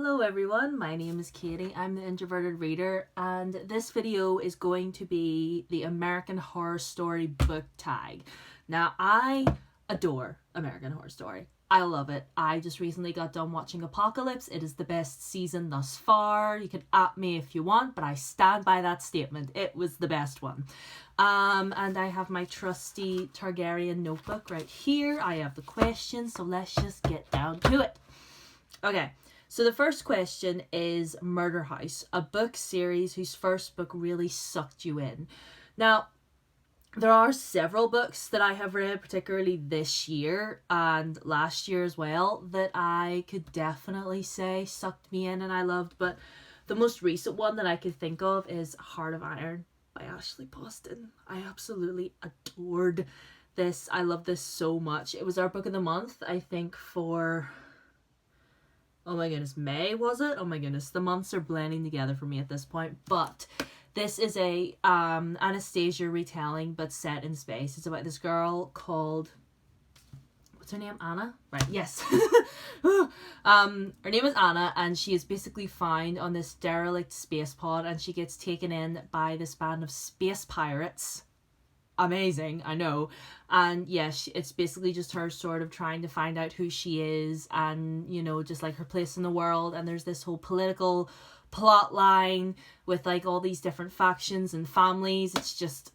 Hello everyone, my name is Katie, I'm the Introverted Reader, and this video is going to be the American Horror Story book tag. Now, I adore American Horror Story. I love it. I just recently got done watching Apocalypse. It is the best season thus far. You can at me if you want, but I stand by that statement. It was the best one. And I have my trusty Targaryen notebook right here. I have the questions, so let's just get down to it. Okay, so the first question is Murder House, a book series whose first book really sucked you in. Now, there are several books that I have read, particularly this year and last year as well, that I could definitely say sucked me in and I loved, but the most recent one that I could think of is Heart of Iron by Ashley Poston. I absolutely adored this. I love this so much. It was our book of the month, I think, for... oh my goodness, May, was it? Oh my goodness, the months are blending together for me at this point. But this is a Anastasia retelling, but set in space. It's about this girl called... what's her name? Anna? Right, yes. Her name is Anna, and she is basically found on this derelict space pod, and she gets taken in by this band of space pirates. Amazing, I know. And yes, it's basically just her sort of trying to find out who she is and, you know, just like her place in the world. And there's this whole political plot line with like all these different factions and families. It's just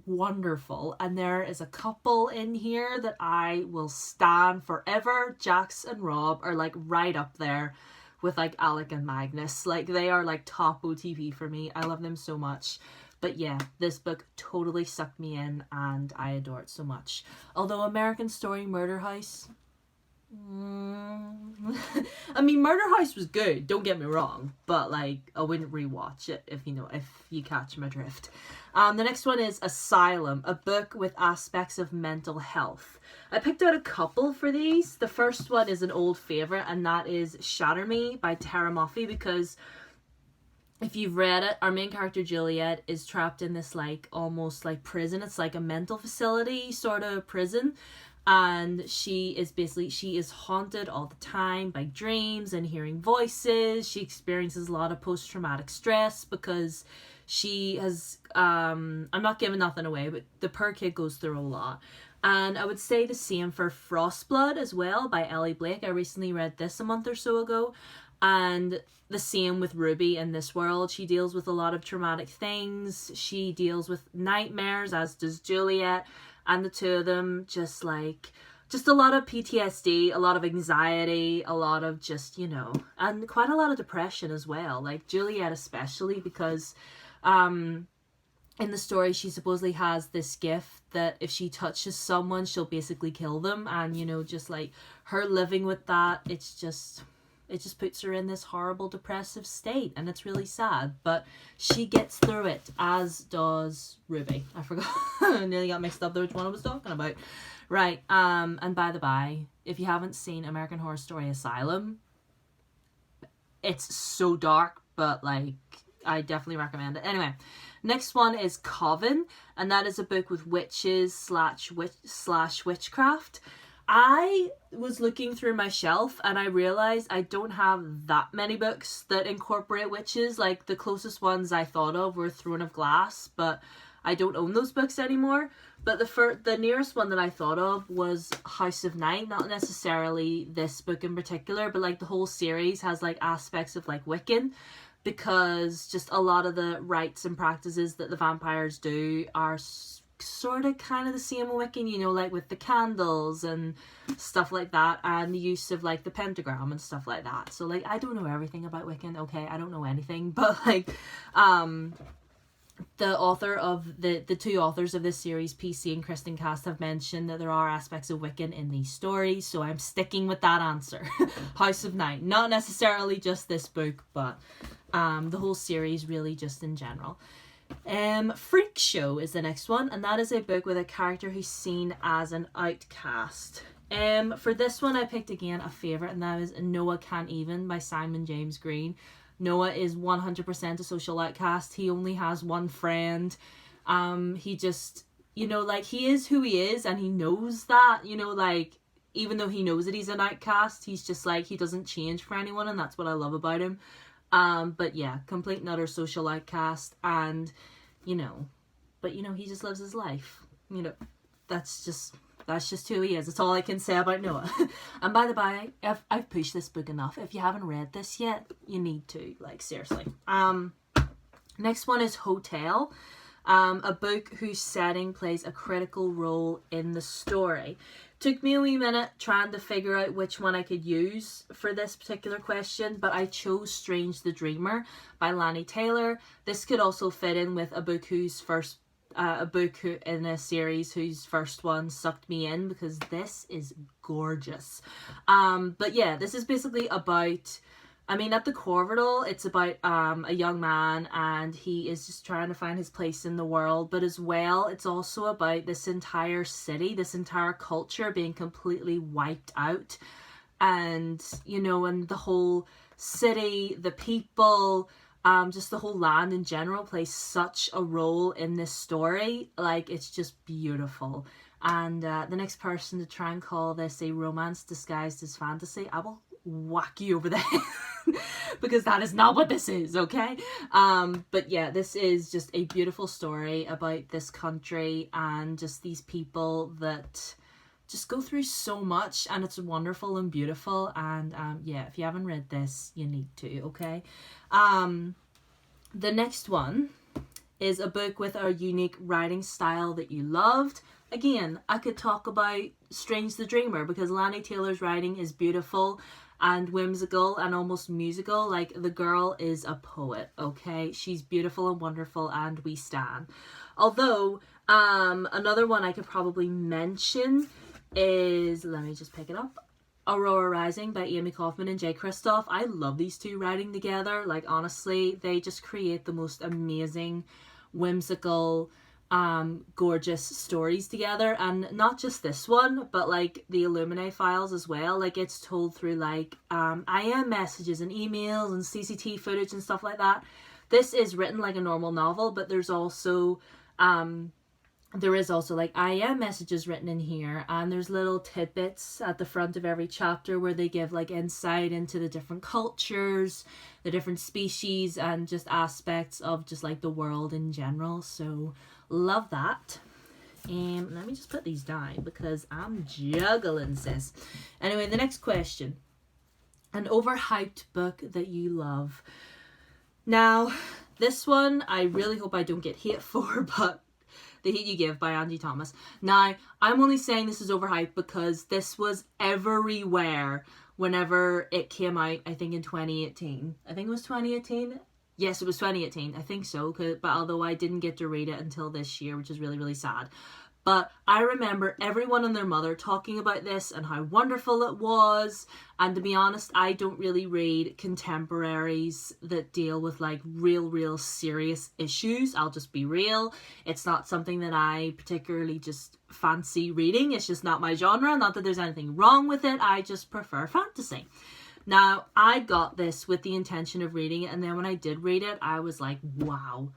wonderful. And there is a couple in here that I will stand forever. Jax and Rob are like right up there with like Alec and Magnus. Like they are like top OTP for me. I love them so much. But yeah, this book totally sucked me in and I adore it so much. Although American Story Murder House... I mean, Murder House was good, don't get me wrong. But like, I wouldn't rewatch it if you catch my drift. The next one is Asylum, a book with aspects of mental health. I picked out a couple for these. The first one is an old favourite, and that is Shatter Me by Tara Moffey, because... if you've read it, our main character Juliet is trapped in this like almost like prison. It's like a mental facility sort of prison, and she is haunted all the time by dreams and hearing voices. She experiences a lot of post-traumatic stress because she has I'm not giving nothing away, but the poor kid goes through a lot. And I would say the same for Frostblood as well by Ellie Blake. I recently read this a month or so ago. And the same with Ruby in this world. She deals with a lot of traumatic things. She deals with nightmares, as does Juliet. And the two of them just a lot of PTSD, a lot of anxiety, a lot of just, and quite a lot of depression as well. Like Juliet especially, because in the story she supposedly has this gift that if she touches someone, she'll basically kill them. And, just like her living with that, it just puts her in this horrible depressive state, and it's really sad, but she gets through it, as does Ruby. I forgot. I nearly got mixed up there which one I was talking about. Right, and by the by, if you haven't seen American Horror Story Asylum, it's so dark, but like, I definitely recommend it. Anyway, next one is Coven, and that is a book with witches slash witchcraft. I was looking through my shelf and I realized I don't have that many books that incorporate witches. Like the closest ones I thought of were Throne of Glass, but I don't own those books anymore. But the nearest one that I thought of was House of Night. Not necessarily this book in particular, but like the whole series has like aspects of like Wiccan, because just a lot of the rites and practices that the vampires do are sort of kind of the same with Wiccan, like with the candles and stuff like that, and the use of like the pentagram and stuff like that. So like, I don't know everything about Wiccan, okay? I don't know anything, but like, the author of the two authors of this series, PC and Kristen Cast, have mentioned that there are aspects of Wiccan in these stories, so I'm sticking with that answer. House of Night, not necessarily just this book, but the whole series really just in general. Freakshow is the next one, and that is a book with a character who's seen as an outcast. For this one I picked again a favourite, and that is Noah Can't Even by Simon James Green. Noah is 100% a social outcast. He only has one friend. He just, like, he is who he is, and he knows that, like, even though he knows that he's an outcast, he's just like, he doesn't change for anyone, and that's what I love about him. But yeah, complete and utter social outcast, and you know, but you know, he just lives his life. You know, that's just who he is. That's all I can say about Noah. And by the by, I've pushed this book enough. If you haven't read this yet, you need to, like, seriously. Next one is Hotel, a book whose setting plays a critical role in the story. Took me a wee minute trying to figure out which one I could use for this particular question, but I chose Strange the Dreamer by Lani Taylor. This could also fit in with a book in a series whose first one sucked me in, because this is gorgeous. But yeah, this is basically about, I mean, at the core of it all, it's about a young man, and he is just trying to find his place in the world. But as well, it's also about this entire city, this entire culture being completely wiped out. And, you know, and the whole city, the people, just the whole land in general plays such a role in this story. Like, it's just beautiful. And the next person to try and call this a romance disguised as fantasy, I will whack you over the head. Because that is not what this is, okay? But yeah, this is just a beautiful story about this country and just these people that just go through so much, and it's wonderful and beautiful. And yeah, if you haven't read this, you need to, okay? The next one is a book with a unique writing style that you loved. Again, I could talk about Strange the Dreamer, because Lani Taylor's writing is beautiful and whimsical and almost musical. Like, the girl is a poet, okay? She's beautiful and wonderful, and we stan. Although, another one I could probably mention is, let me just pick it up, Aurora Rising by Amy Kaufman and Jay Kristoff. I love these two writing together. Like, honestly, they just create the most amazing, whimsical, gorgeous stories together. And not just this one, but like the Illuminae files as well. Like, it's told through like IM messages and emails and CCT footage and stuff like that. This is written like a normal novel, but there's also there is also like IM messages written in here, and there's little tidbits at the front of every chapter where they give like insight into the different cultures, the different species, and just aspects of just like the world in general. So love that. And let me just put these down because I'm juggling, sis. Anyway, the next question. An overhyped book that you love. Now, this one I really hope I don't get hate for, but The Heat You Give by Angie Thomas. Now, I'm only saying this is overhyped because this was everywhere whenever it came out, I think in 2018. I think it was 2018. Yes, it was 2018. I think so. But although I didn't get to read it until this year, which is really, really sad. But I remember everyone and their mother talking about this and how wonderful it was. And to be honest, I don't really read contemporaries that deal with like real serious issues. I'll just be real. It's not something that I particularly just fancy reading. It's just not my genre. Not that there's anything wrong with it. I just prefer fantasy. Now, I got this with the intention of reading it. And then when I did read it, I was like, wow.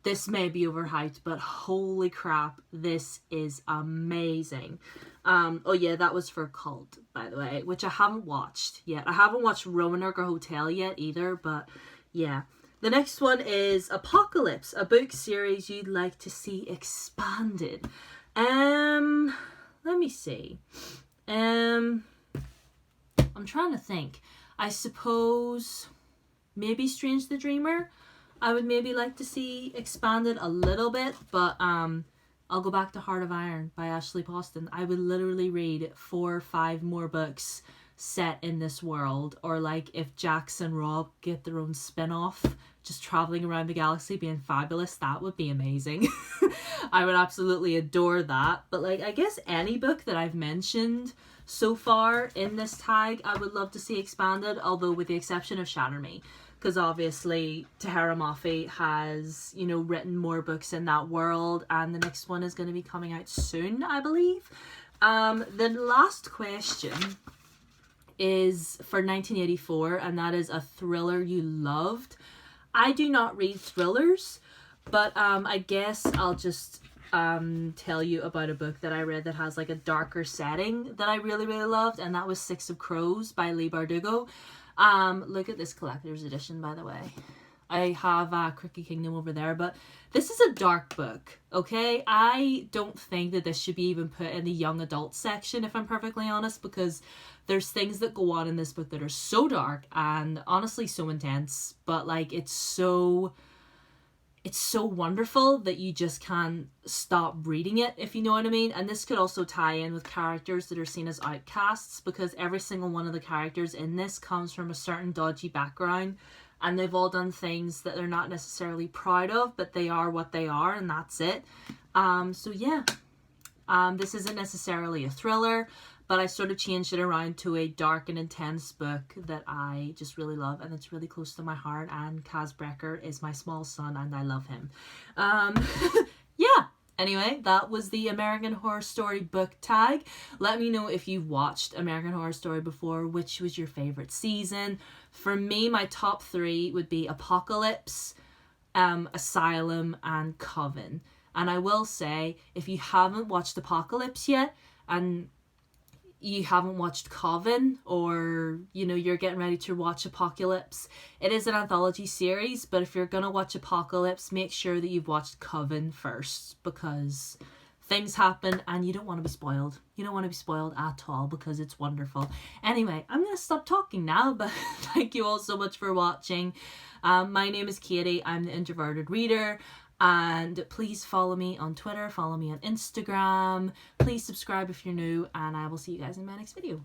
This may be overhyped, but holy crap, this is amazing. Oh yeah, that was for Cult, by the way, which I haven't watched yet. I haven't watched Roanoke or Hotel yet either, but yeah. The next one is Apocalypse, a book series you'd like to see expanded. Let me see. I'm trying to think. I suppose maybe Strange the Dreamer. I would maybe like to see expanded a little bit, but I'll go back to Heart of Iron by Ashley Poston. I would literally read 4 or 5 more books set in this world, or like if Jax and Rob get their own spin-off, just traveling around the galaxy being fabulous, that would be amazing. I would absolutely adore that. But like, I guess any book that I've mentioned so far in this tag, I would love to see expanded, although with the exception of Shatter Me. Because obviously Tahara Mafi has, you know, written more books in that world, and the next one is going to be coming out soon, I believe. The last question is for 1984, and that is a thriller you loved. I do not read thrillers, but I guess I'll just tell you about a book that I read that has like a darker setting that I really, really loved, and that was Six of Crows by Leigh Bardugo. Look at this collector's edition, by the way. I have Crooked Kingdom over there, but this is a dark book, okay? I don't think that this should be even put in the young adult section, if I'm perfectly honest, because there's things that go on in this book that are so dark and honestly so intense, but like it's so wonderful that you just can't stop reading it, if you know what I mean. And this could also tie in with characters that are seen as outcasts, because every single one of the characters in this comes from a certain dodgy background, and they've all done things that they're not necessarily proud of, but they are what they are, and that's it. So yeah, this isn't necessarily a thriller, but I sort of changed it around to a dark and intense book that I just really love, and it's really close to my heart, and Kaz Brekker is my small son, and I love him. Yeah. Anyway, that was the American Horror Story book tag. Let me know if you've watched American Horror Story before, which was your favourite season. For me, my top 3 would be Apocalypse, Asylum, and Coven. And I will say, if you haven't watched Apocalypse yet, and you haven't watched Coven, or you know you're getting ready to watch Apocalypse, it is an anthology series, but if you're gonna watch Apocalypse, make sure that you've watched Coven first, because things happen and you don't want to be spoiled. You don't want to be spoiled at all, because it's wonderful. Anyway, I'm gonna stop talking now, but thank you all so much for watching. My name is Katie. I'm the Introverted Reader. And please follow me on Twitter, follow me on Instagram, please subscribe if you're new, and I will see you guys in my next video.